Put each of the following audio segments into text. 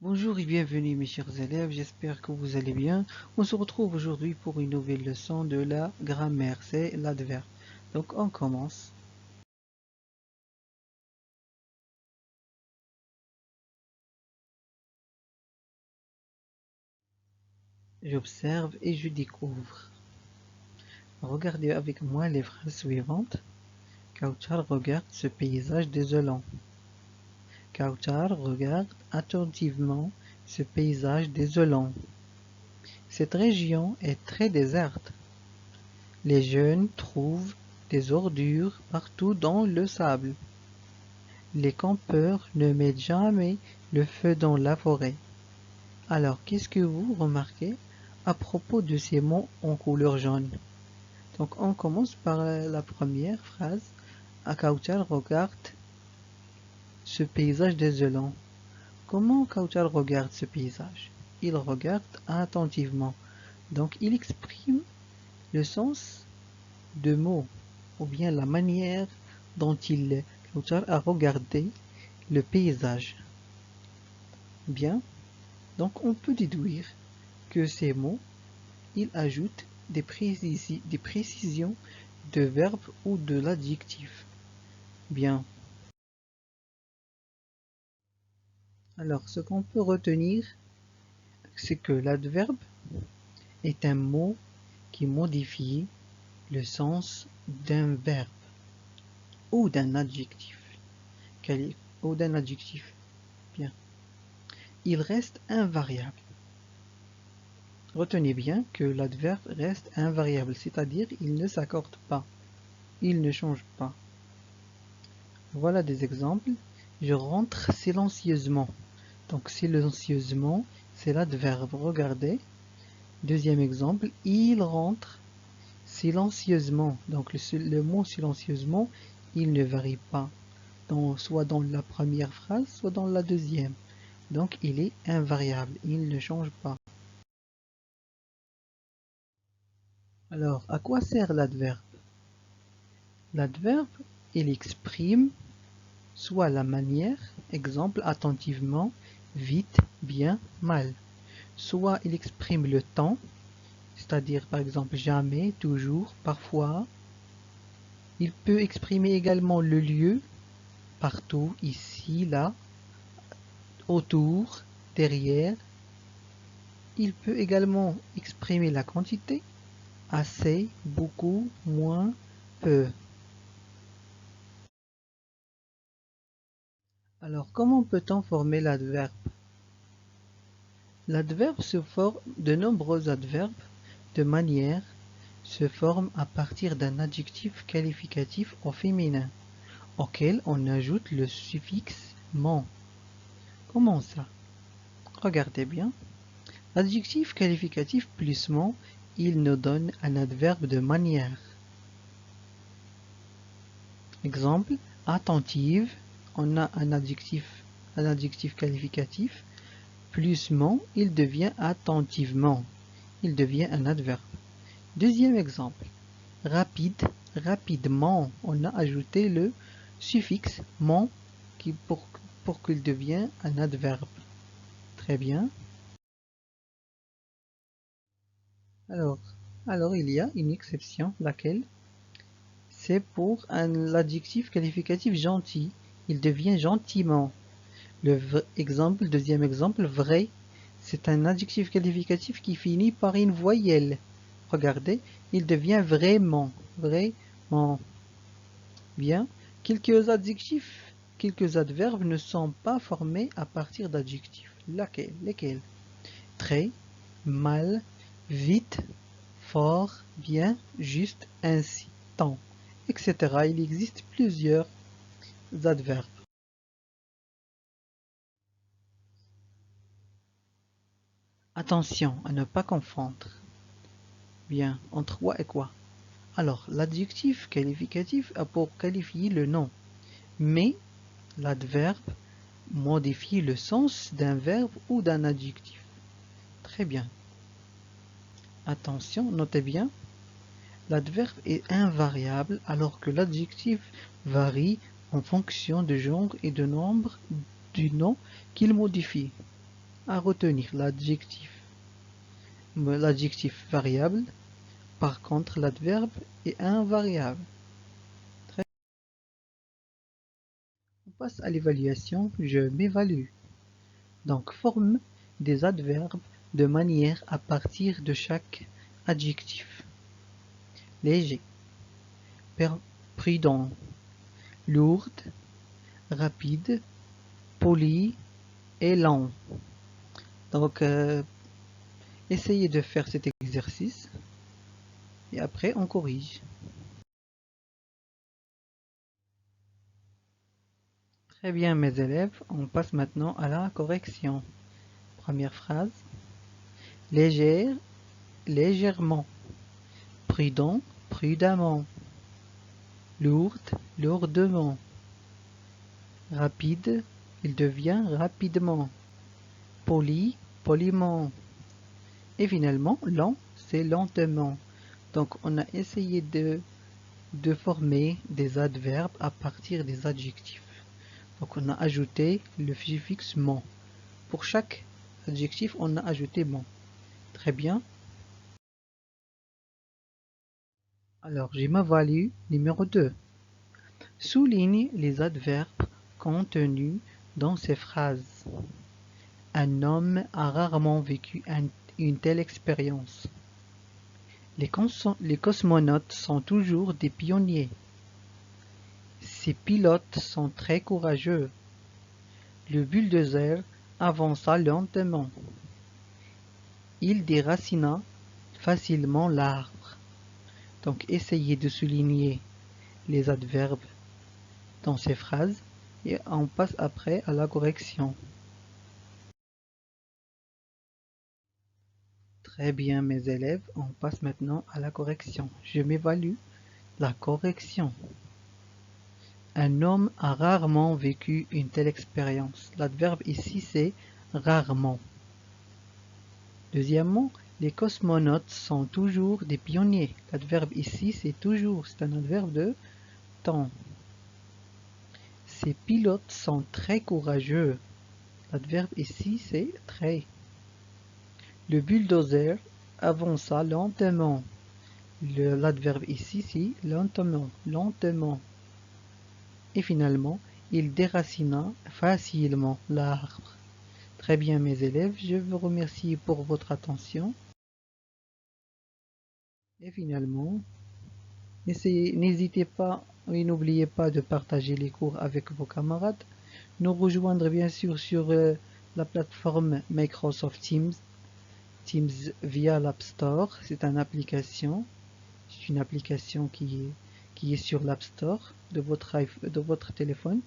Bonjour et bienvenue mes chers élèves, j'espère que vous allez bien. On se retrouve aujourd'hui pour une nouvelle leçon de la grammaire, c'est l'adverbe. Donc on commence. J'observe et je découvre. Regardez avec moi les phrases suivantes. Kautar regarde ce paysage désolant. Kautar regarde attentivement ce paysage désolant. Cette région est très déserte. Les jeunes trouvent des ordures partout dans le sable. Les campeurs ne mettent jamais le feu dans la forêt. Alors, qu'est-ce que vous remarquez à propos de ces mots en couleur jaune? Donc, on commence par la première phrase. Kautar regarde ce paysage désolant. Comment Kautar regarde ce paysage? Il regarde attentivement. Donc, il exprime le sens de mots ou bien la manière dont Kautar a regardé le paysage. Bien, donc on peut déduire que ces mots, ils ajoutent des précisions de verbe ou de l'adjectif. Bien. Alors, ce qu'on peut retenir, c'est que l'adverbe est un mot qui modifie le sens d'un verbe ou d'un adjectif. Ou d'un adjectif. Bien. Il reste invariable. Retenez bien que l'adverbe reste invariable, c'est-à-dire il ne s'accorde pas, il ne change pas. Voilà des exemples. Je rentre silencieusement. Donc silencieusement, c'est l'adverbe. Regardez. Deuxième exemple, il rentre silencieusement. Donc le mot silencieusement, il ne varie pas, soit dans la première phrase, soit dans la deuxième. Donc il est invariable, il ne change pas. Alors, à quoi sert l'adverbe? L'adverbe, il exprime soit la manière, exemple attentivement, vite, bien, mal. Soit il exprime le temps, c'est-à-dire par exemple jamais, toujours, parfois. Il peut exprimer également le lieu, partout, ici, là, autour, derrière. Il peut également exprimer la quantité, assez, beaucoup, moins, peu. Alors, comment peut-on former l'adverbe? L'adverbe se forme, de nombreux adverbes, de manière, se forment à partir d'un adjectif qualificatif au féminin, auquel on ajoute le suffixe ment. Comment ça? Regardez bien. L'adjectif qualificatif plus ment, il nous donne un adverbe de manière. Exemple, attentive, on a un adjectif qualificatif, plus ment, il devient attentivement. Il devient un adverbe. Deuxième exemple, rapide, rapidement, on a ajouté le suffixe ment pour qu'il devienne un adverbe. Très bien. Alors il y a une exception, laquelle? C'est pour l'adjectif qualificatif gentil. Il devient gentiment. Deuxième exemple, vrai. C'est un adjectif qualificatif qui finit par une voyelle. Regardez, il devient vraiment. Vraiment. Bien. Quelques adverbes ne sont pas formés à partir d'adjectifs. Lesquels? Très, mal, vite, fort, bien, juste, ainsi, tant, etc. Il existe plusieurs adverbes. Attention à ne pas confondre. Bien, entre quoi et quoi? Alors, l'adjectif qualificatif a pour qualifier le nom, mais l'adverbe modifie le sens d'un verbe ou d'un adjectif. Très bien. Attention, notez bien, l'adverbe est invariable alors que l'adjectif varie en fonction du genre et du nombre du nom qu'il modifie. à retenir l'adjectif variable. Par contre, l'adverbe est invariable. On passe à l'évaluation. Je m'évalue. Donc, forme des adverbes de manière à partir de chaque adjectif. Léger, prudent, lourde, rapide, poli et lent. Donc, essayez de faire cet exercice et après on corrige. Très bien mes élèves, on passe maintenant à la correction. Première phrase. Légère, légèrement. Prudent, prudemment. Lourde, lourdement. Rapide, il devient rapidement. Poli, poliment. Et finalement, lent, c'est lentement. Donc on a essayé de former des adverbes à partir des adjectifs. Donc on a ajouté le suffixe ment. Pour chaque adjectif, on a ajouté ment. Très bien. Alors, j'ai ma value numéro 2. Souligne les adverbes contenus dans ces phrases. Un homme a rarement vécu une telle expérience. Les cosmonautes sont toujours des pionniers. Ces pilotes sont très courageux. Le bulldozer avança lentement. Il déracina facilement l'arbre. Donc, essayez de souligner les adverbes dans ces phrases et on passe après à la correction. Très bien mes élèves, on passe maintenant à la correction. Je m'évalue. La correction. Un homme a rarement vécu une telle expérience. L'adverbe ici c'est rarement. Deuxièmement, les cosmonautes sont toujours des pionniers. L'adverbe ici c'est toujours, c'est un adverbe de temps. Ces pilotes sont très courageux. L'adverbe ici c'est très. Le bulldozer avança lentement. L'adverbe ici c'est lentement, lentement. Et finalement, il déracina facilement l'arbre. Très bien mes élèves, je vous remercie pour votre attention. Et finalement, n'hésitez pas et n'oubliez pas de partager les cours avec vos camarades. Nous rejoindre bien sûr sur la plateforme Microsoft Teams via l'App Store. C'est une application qui est sur l'App Store de votre téléphone.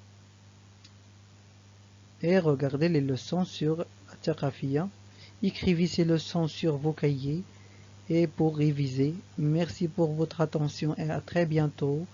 Et regardez les leçons sur Thaqafia. Écrivez ces leçons sur vos cahiers et pour réviser. Merci pour votre attention et à très bientôt.